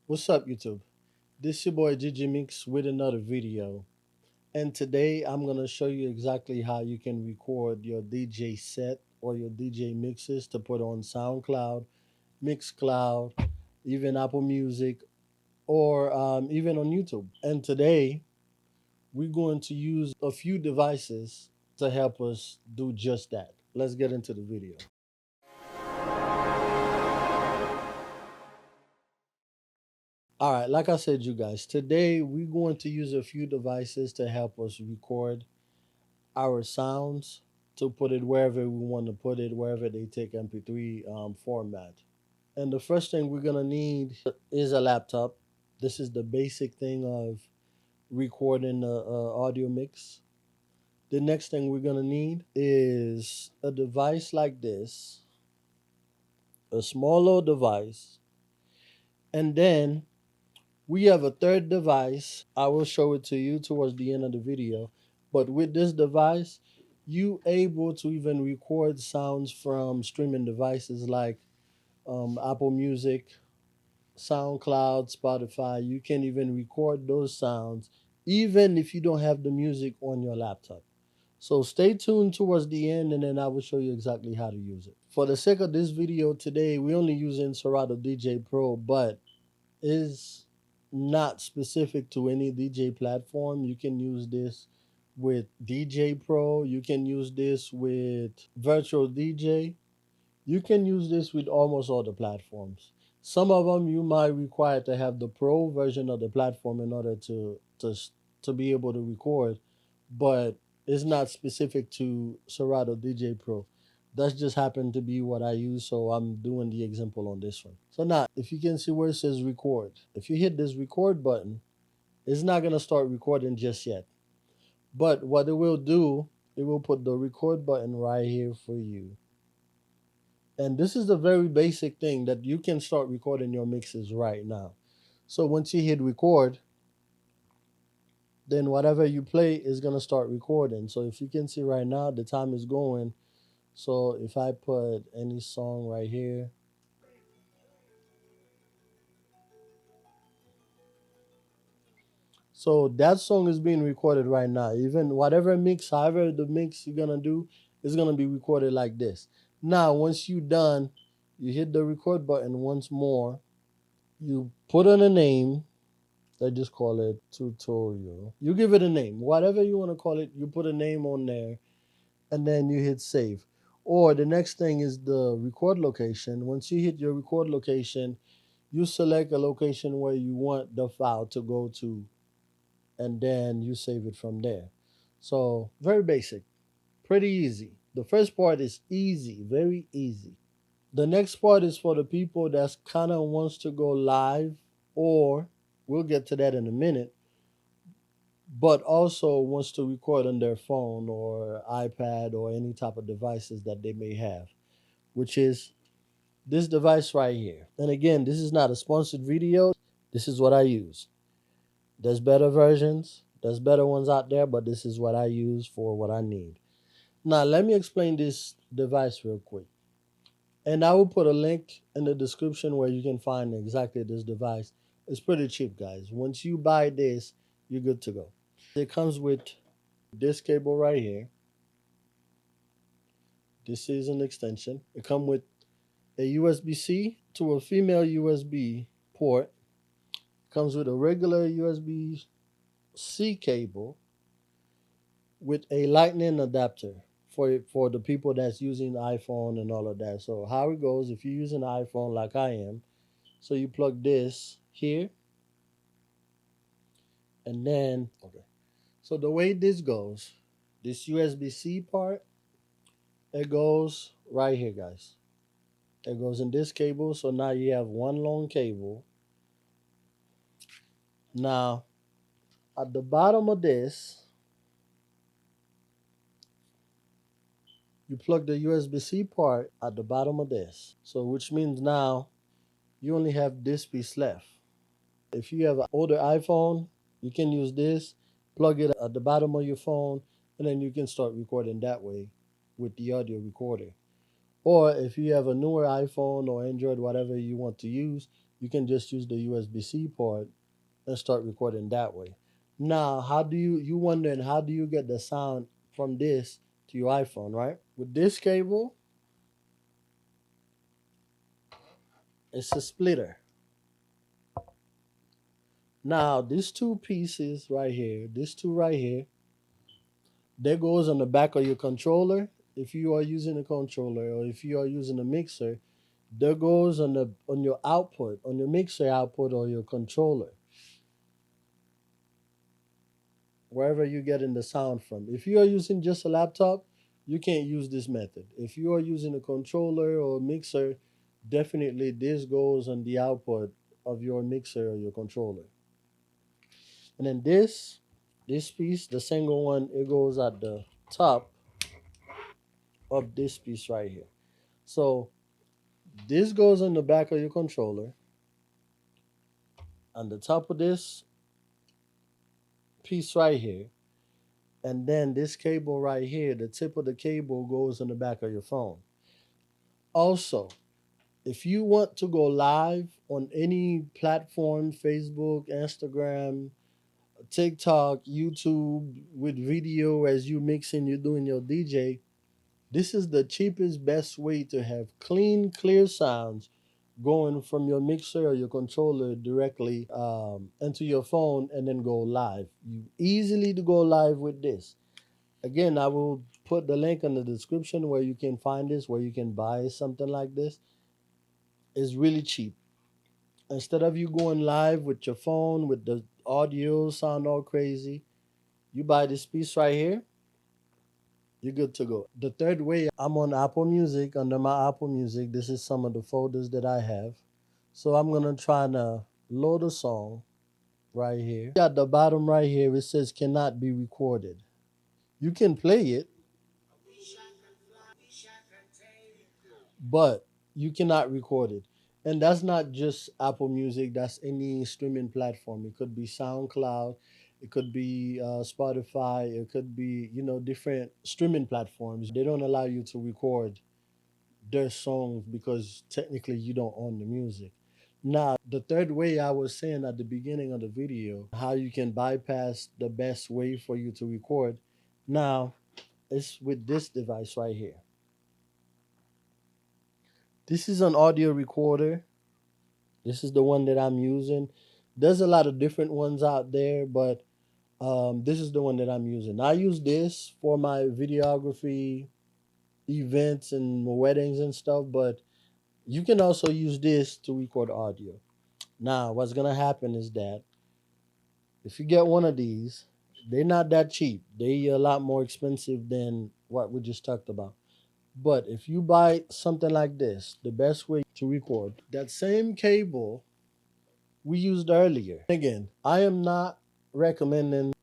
What's up, YouTube? This your boy Jijimix with another video. And today I'm gonna show you exactly how you can record your DJ set or your DJ mixes to put on SoundCloud, Mixcloud, even Apple Music, or even on YouTube. And today we're going to use a few devices to help us do just that. Let's get into the video. All right, like I said, you guys, today we're going to use a few devices to help us record our sounds to put it wherever we want to put it, wherever they take MP3 format. And the first thing we're gonna need is a laptop. This is the basic thing of recording a audio mix. The next thing we're gonna need is a device like this, a small little device, and then we have a third device. I will show it to you towards the end of the video. But with this device, you able to even record sounds from streaming devices like Apple Music, SoundCloud, Spotify. You can even record those sounds even if you don't have the music on your laptop. So stay tuned towards the end and then I will show you exactly how to use it. For the sake of this video today, we're only using Serato DJ Pro, but is not specific to any DJ platform. You can use this with DJ Pro. You can use this with Virtual DJ. You can use this with almost all the platforms. Some of them you might require to have the pro version of the platform in order to be able to record, but it's not specific to Serato DJ Pro. That's just happened to be what I use, so I'm doing the example on this one. So now, if you can see where it says record, if you hit this record button, it's not gonna start recording just yet. But what it will do, it will put the record button right here for you. And this is the very basic thing that you can start recording your mixes right now. So once you hit record, then whatever you play is gonna start recording. So if you can see right now, the time is going. So if I put any song right here, so that song is being recorded right now. Even whatever mix, however the mix you're gonna do, is gonna be recorded like this. Now, once you're done, you hit the record button once more. You put on a name. Let's just call it tutorial. You give it a name, whatever you want to call it. You put a name on there, and then you hit save. Or the next thing is the record location. Once you hit your record location, you select a location where you want the file to go to, and then you save it from there. So very basic, pretty easy. The first part is easy, very easy. The next part is for the people that's kind of wants to go live, or we'll get to that in a minute, but also wants to record on their phone or iPad or any type of devices that they may have, which is this device right here. And again, this is not a sponsored video. This is what I use. There's better versions, there's better ones out there, but this is what I use for what I need. Now, let me explain this device real quick. And I will put a link in the description where you can find exactly this device. It's pretty cheap, guys. Once you buy this, you're good to go. It comes with this cable right here. This is an extension. It comes with a USB-C to a female USB port. It comes with a regular USB-C cable with a lightning adapter for the people that's using iPhone and all of that. So how it goes, if you're using an iPhone like I am, so you plug this here, and then okay. So the way this goes, this USB-C part, it goes right here, guys. It goes in this cable. So now you have one long cable. Now, at the bottom of this, you plug the USB-C part at the bottom of this. So which means now you only have this piece left. If you have an older iPhone, you can use this, plug it at the bottom of your phone, and then you can start recording that way with the audio recorder. Or if you have a newer iPhone or Android, whatever you want to use, you can just use the USB-C port and start recording that way. Now, how do you wondering how do you get the sound from this to your iPhone, right? With this cable, it's a splitter. Now, these two pieces right here, these two right here, that goes on the back of your controller. If you are using a controller or if you are using a mixer, that goes on your output, on your mixer output or your controller, wherever you're getting the sound from. If you are using just a laptop, you can't use this method. If you are using a controller or a mixer, definitely this goes on the output of your mixer or your controller. And then this piece, the single one, it goes at the top of this piece right here. So this goes on the back of your controller. On the top of this piece right here. And then this cable right here, the tip of the cable goes on the back of your phone. Also, if you want to go live on any platform, Facebook, Instagram, TikTok, YouTube, with video as you mixing, you're doing your DJ, this is the cheapest, best way to have clean, clear sounds going from your mixer or your controller directly into your phone and then go live. You easily to go live with this. Again, I will put the link in the description where you can find this, where you can buy something like this. It's really cheap. Instead of you going live with your phone with the audio sound all crazy, you buy this piece right here, you're good to go. The third way, I'm on Apple Music. Under my Apple Music, this is some of the folders that I have. So I'm gonna try to load a song right here. At the bottom right here, it says cannot be recorded. You can play it, but you cannot record it. And that's not just Apple Music, that's any streaming platform. It could be SoundCloud, it could be Spotify, it could be, different streaming platforms. They don't allow you to record their songs because technically you don't own the music. Now, the third way I was saying at the beginning of the video, how you can bypass the best way for you to record. Now, it's with this device right here. This is an audio recorder. This is the one that I'm using. There's a lot of different ones out there, but this is the one that I'm using. I use this for my videography events and weddings and stuff, but you can also use this to record audio. Now, what's going to happen is that if you get one of these, they're not that cheap. They're a lot more expensive than what we just talked about. But if you buy something like this, the best way to record, that same cable we used earlier. Again, I am not recommending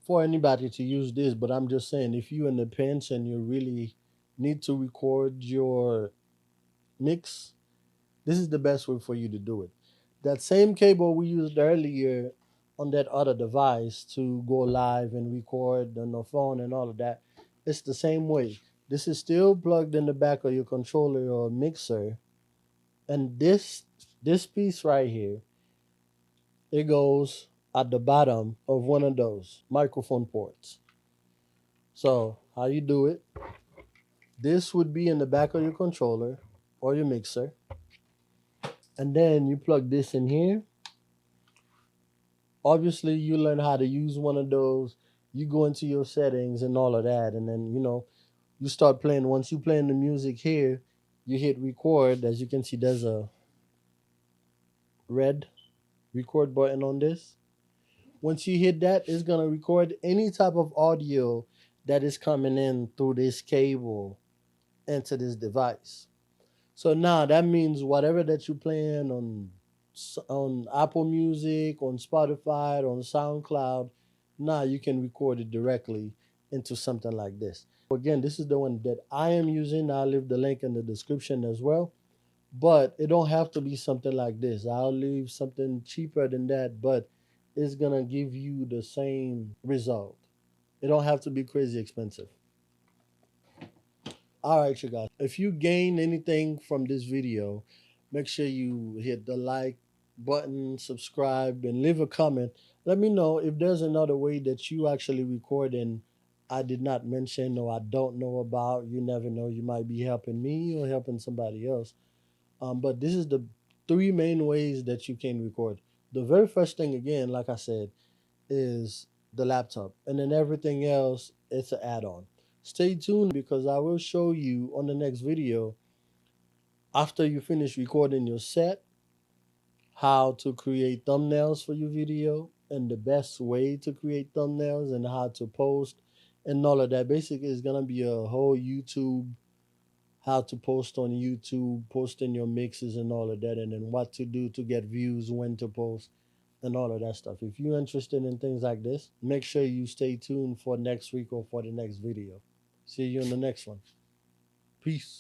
for anybody to use this, but I'm just saying if you're in the pinch and you really need to record your mix, this is the best way for you to do it. That same cable we used earlier on that other device to go live and record on the phone and all of that, it's the same way. This is still plugged in the back of your controller or mixer, and this piece right here, it goes at the bottom of one of those microphone ports. So how you do it? This would be in the back of your controller or your mixer, and then you plug this in here. Obviously, you learn how to use one of those. You go into your settings and all of that, and then you start playing. Once you playing the music here, you hit record. As you can see, there's a red record button on this. Once you hit that, it's gonna record any type of audio that is coming in through this cable into this device. So now that means whatever that you're playing on Apple Music, on Spotify, on SoundCloud, now you can record it directly into something like this. Again, this is the one that I am using. I'll leave the link in the description as well. But it don't have to be something like this. I'll leave something cheaper than that, but it's gonna give you the same result. It don't have to be crazy expensive. All right, you guys. If you gain anything from this video, make sure you hit the like, button, subscribe, and leave a comment. Let me know if there's another way that you actually record and I did not mention or I don't know about. You never know. You might be helping me or helping somebody else. But this is the three main ways that you can record. The very first thing, again, like I said, is the laptop, and then everything else it's an add-on. Stay tuned because I will show you on the next video after you finish recording your set how to create thumbnails for your video and the best way to create thumbnails and how to post and all of that. Basically, it's gonna be a whole YouTube how to post on YouTube, posting your mixes and all of that, and then what to do to get views, when to post, and all of that stuff. If you're interested in things like this, make sure you stay tuned for next week or for the next video. See you in the next one. Peace.